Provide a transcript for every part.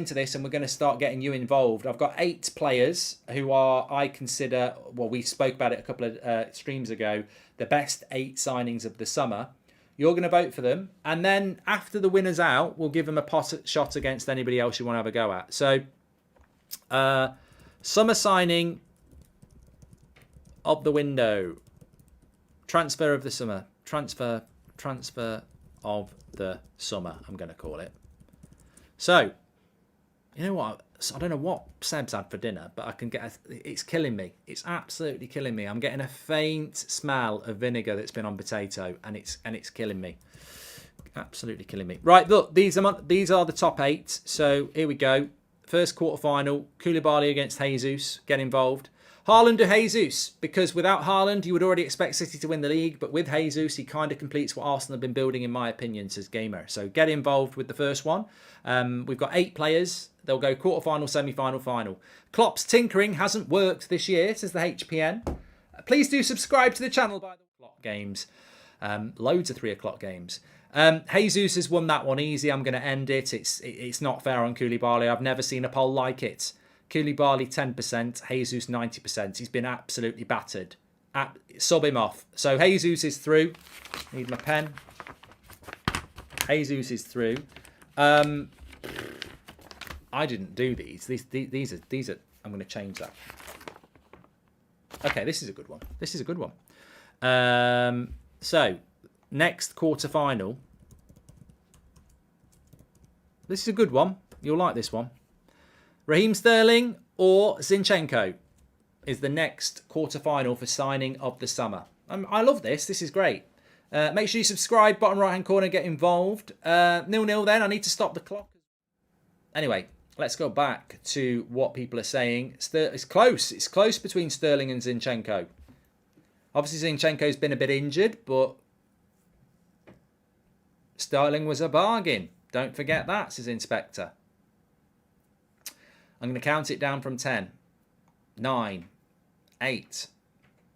into this and we're going to start getting you involved. I've got 8 players who are, I consider, well, we spoke about it a couple of streams ago, the best 8 signings of the summer. You're going to vote for them. And then after the winner's out, we'll give them a pot shot against anybody else you want to have a go at. So, summer signing of the window. Transfer of the summer. Transfer of the summer, I'm going to call it. So, you know what? I don't know what Seb's had for dinner, but I can get. It's killing me. It's absolutely killing me. I'm getting a faint smell of vinegar that's been on potato, and it's killing me. Absolutely killing me. Right, look, these are the top 8. So here we go. First quarter final. Koulibaly against Jesus. Get involved. Haaland or Jesus, because without Haaland, you would already expect City to win the league, but with Jesus, he kind of completes what Arsenal have been building, in my opinion, says Gamer. So get involved with the first one. We've got 8 players. They'll go quarter-final, semi-final, final. Klopp's tinkering hasn't worked this year, says the HPN. Please do subscribe to the channel by the o'clock games. Loads of 3 o'clock games. Jesus has won that one easy. I'm going to end it. It's not fair on Koulibaly. I've never seen a poll like it. Koulibaly 10%, Jesus 90%. He's been absolutely battered. Sub him off. So Jesus is through. Need my pen. Jesus is through. I didn't do these. These are. I'm going to change that. Okay, this is a good one. This is a good one. So next quarter final. This is a good one. You'll like this one. Raheem Sterling or Zinchenko is the next quarter-final for signing of the summer. I love this. This is great. Make sure you subscribe. Bottom right-hand corner, get involved. 0-0 then. I need to stop the clock. Anyway, let's go back to what people are saying. It's close. It's close between Sterling and Zinchenko. Obviously, Zinchenko's been a bit injured, but Sterling was a bargain. Don't forget that, says Inspector. I'm going to count it down from 10. 9, 8,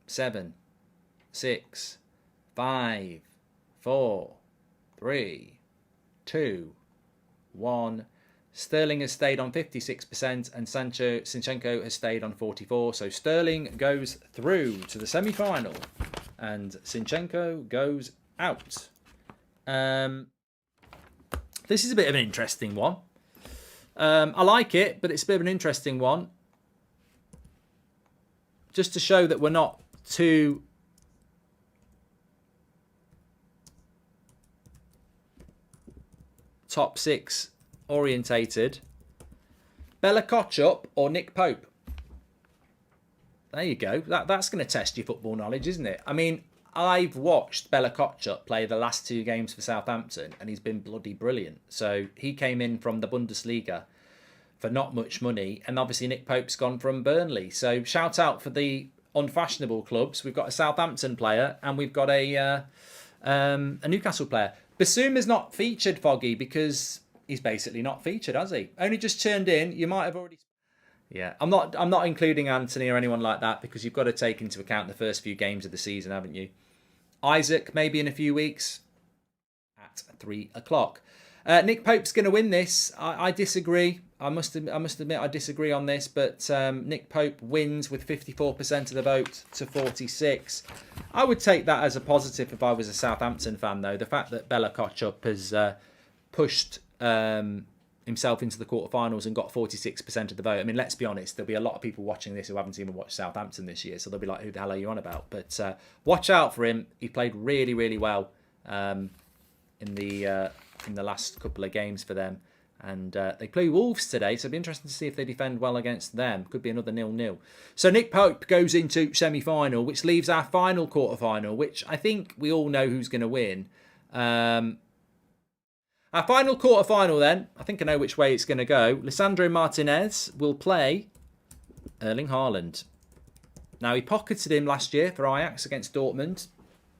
7, 6, 5, 4, 3, 2, 1. Sterling has stayed on 56% and Zinchenko has stayed on 44%. So Sterling goes through to the semi-final and Zinchenko goes out. This is a bit of an interesting one. I like it, but it's a bit of an interesting one. Just to show that we're not too top 6 orientated. Bella-Kotchap or Nick Pope? There you go. That's going to test your football knowledge, isn't it? I mean, I've watched Bella-Kotchap play the last 2 games for Southampton and he's been bloody brilliant. So he came in from the Bundesliga for not much money, and obviously Nick Pope's gone from Burnley. So shout out for the unfashionable clubs. We've got a Southampton player and we've got a Newcastle player. Basuma's not featured, Foggy, because he's basically not featured, has he? Only just turned in. You might have already... Yeah, I'm not including Anthony or anyone like that because you've got to take into account the first few games of the season, haven't you? Isaac, maybe in a few weeks at 3 o'clock. Nick Pope's going to win this. I disagree. I must admit I disagree on this, but Nick Pope wins with 54% of the vote to 46%. I would take that as a positive if I was a Southampton fan, though. The fact that Bella-Kotchap has pushed himself into the quarterfinals and got 46% of the vote. I mean, let's be honest, there'll be a lot of people watching this who haven't even watched Southampton this year, so they'll be like, who the hell are you on about? But watch out for him. He played really, really well in the last couple of games for them. And they play Wolves today, so it'll be interesting to see if they defend well against them. Could be another 0-0. So Nick Pope goes into semi-final, which leaves our final quarter-final, which I think we all know who's going to win. Our final quarter-final then, I think I know which way it's going to go. Lisandro Martinez will play Erling Haaland. Now, he pocketed him last year for Ajax against Dortmund.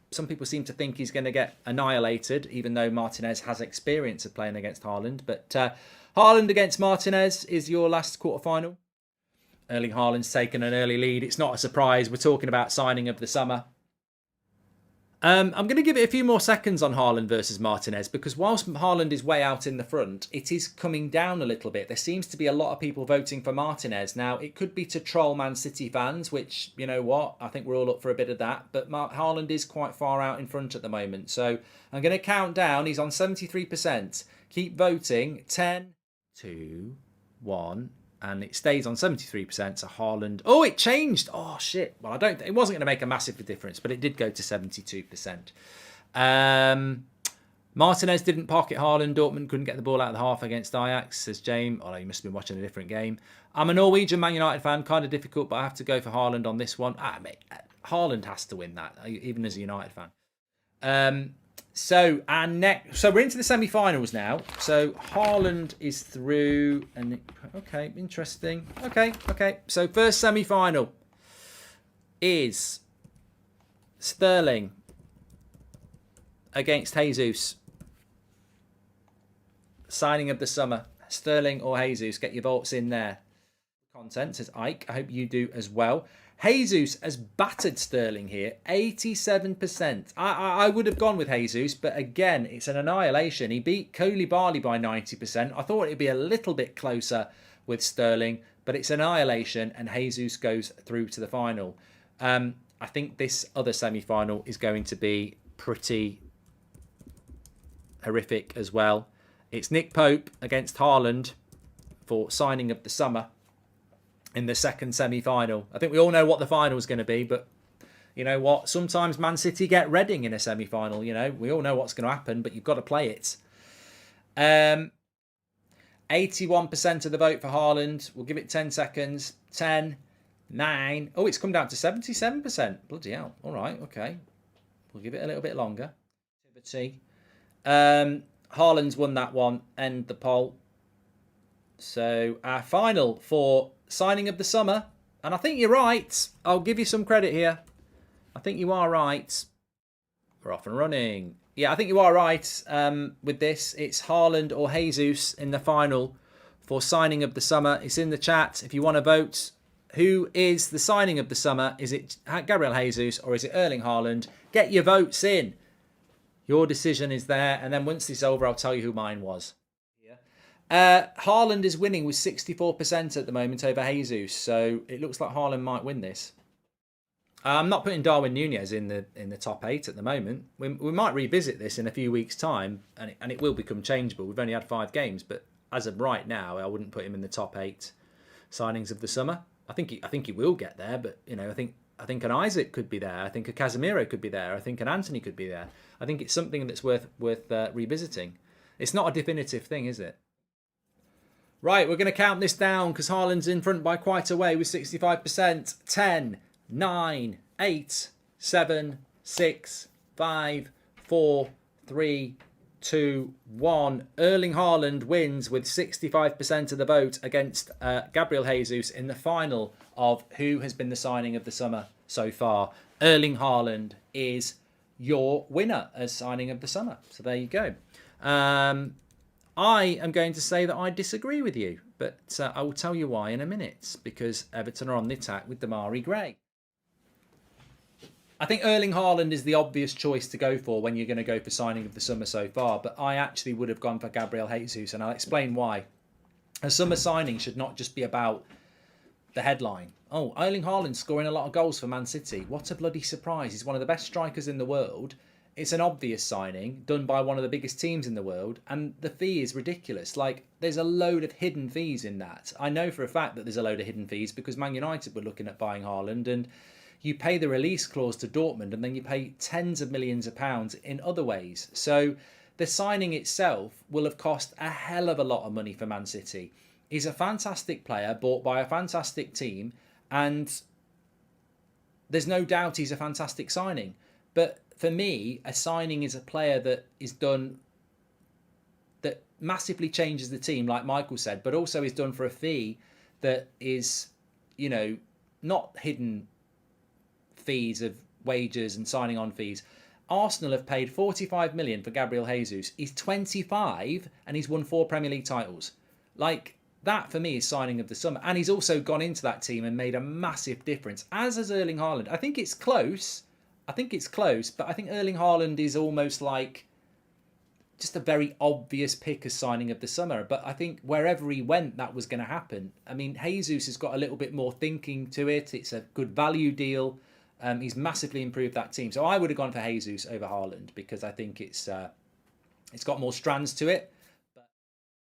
Some people seem to think he's going to get annihilated, even though Martinez has experience of playing against Haaland. But Haaland against Martinez is your last quarter-final. Erling Haaland's taken an early lead. It's not a surprise. We're talking about signing of the summer. I'm going to give it a few more seconds on Haaland versus Martinez, because whilst Haaland is way out in the front, it is coming down a little bit. There seems to be a lot of people voting for Martinez. Now, it could be to troll Man City fans, which, you know what, I think we're all up for a bit of that. But Haaland is quite far out in front at the moment. So I'm going to count down. He's on 73%. Keep voting. 10, 2, 1... and it stays on 73%. So Haaland... Oh, it changed. Oh, shit. Well, it wasn't going to make a massive difference, but it did go to 72%. Martinez didn't pocket Haaland. Dortmund couldn't get the ball out of the half against Ajax, says James. Oh, you must have been watching a different game. I'm a Norwegian Man United fan. Kind of difficult, but I have to go for Haaland on this one. Mate, Haaland has to win that, even as a United fan. So we're into the semi-finals now. So Haaland is through, and okay, interesting. Okay. So first semi-final is Sterling against Jesus. Signing of the summer, Sterling or Jesus. Get your votes in there. Content, says Ike. I hope you do as well. Jesus has battered Sterling here, 87%. I would have gone with Jesus, but again, it's an annihilation. He beat Koulibaly by 90%. I thought it'd be a little bit closer with Sterling, but it's annihilation, and Jesus goes through to the final. I think this other semi-final is going to be pretty horrific as well. It's Nick Pope against Haaland for signing of the summer in the second semi-final. I think we all know what the final is going to be, but you know what? Sometimes Man City get Reading in a semi-final. You know, we all know what's going to happen, but you've got to play it. 81% of the vote for Haaland. We'll give it 10 seconds. 10, 9. Oh, it's come down to 77%. Bloody hell. All right, okay. We'll give it a little bit longer. Haaland's won that one. End the poll. So our final for signing of the summer, and I think you're right. I'll give you some credit here. I think you are right. We're off and running. Yeah, I think you are right with this. It's Haaland or Jesus in the final for signing of the summer. It's in the chat if you want to vote. Who is the signing of the summer? Is it Gabriel Jesus or is it Erling Haaland? Get your votes in. Your decision is there, and then once this is over, I'll tell you who mine was. Haaland is winning with 64% at the moment over Jesus, so it looks like Haaland might win this. I'm not putting Darwin Núñez in the top 8 at the moment. We might revisit this in a few weeks' time, and it will become changeable. We've only had 5 games, but as of right now, I wouldn't put him in the top 8 signings of the summer. I think he will get there, but you know, I think an Isaac could be there. I think a Casemiro could be there. I think an Anthony could be there. I think it's something that's worth revisiting. It's not a definitive thing, is it? Right, we're going to count this down because Haaland's in front by quite a way with 65%. 10, 9, 8, 7, 6, 5, 4, 3, 2, 1. Erling Haaland wins with 65% of the vote against Gabriel Jesus in the final of who has been the signing of the summer so far. Erling Haaland is your winner as signing of the summer. So there you go. I am going to say that I disagree with you, but I will tell you why in a minute, because Everton are on the attack with Damari Gray. I think Erling Haaland is the obvious choice to go for when you're going to go for signing of the summer so far, but I actually would have gone for Gabriel Jesus, and I'll explain why. A summer signing should not just be about the headline. Oh, Erling Haaland scoring a lot of goals for Man City. What a bloody surprise. He's one of the best strikers in the world. It's an obvious signing done by one of the biggest teams in the world, and the fee is ridiculous. Like, there's a load of hidden fees in that. I know for a fact that there's a load of hidden fees because Man United were looking at buying Haaland, and you pay the release clause to Dortmund, and then you pay tens of millions of pounds in other ways. So the signing itself will have cost a hell of a lot of money for Man City. He's a fantastic player, bought by a fantastic team, and there's no doubt he's a fantastic signing. But for me, a signing is a player that is done, that massively changes the team, like Michael said, but also is done for a fee that is, you know, not hidden fees of wages and signing on fees. Arsenal have paid 45 million for Gabriel Jesus. He's 25 and he's won 4 Premier League titles. Like, that for me is signing of the summer. And he's also gone into that team and made a massive difference, as has Erling Haaland. I think it's close. I think it's close, but I think Erling Haaland is almost like just a very obvious pick as signing of the summer. But I think wherever he went, that was going to happen. I mean, Jesus has got a little bit more thinking to it. It's a good value deal. He's massively improved that team. So I would have gone for Jesus over Haaland because I think it's got more strands to it.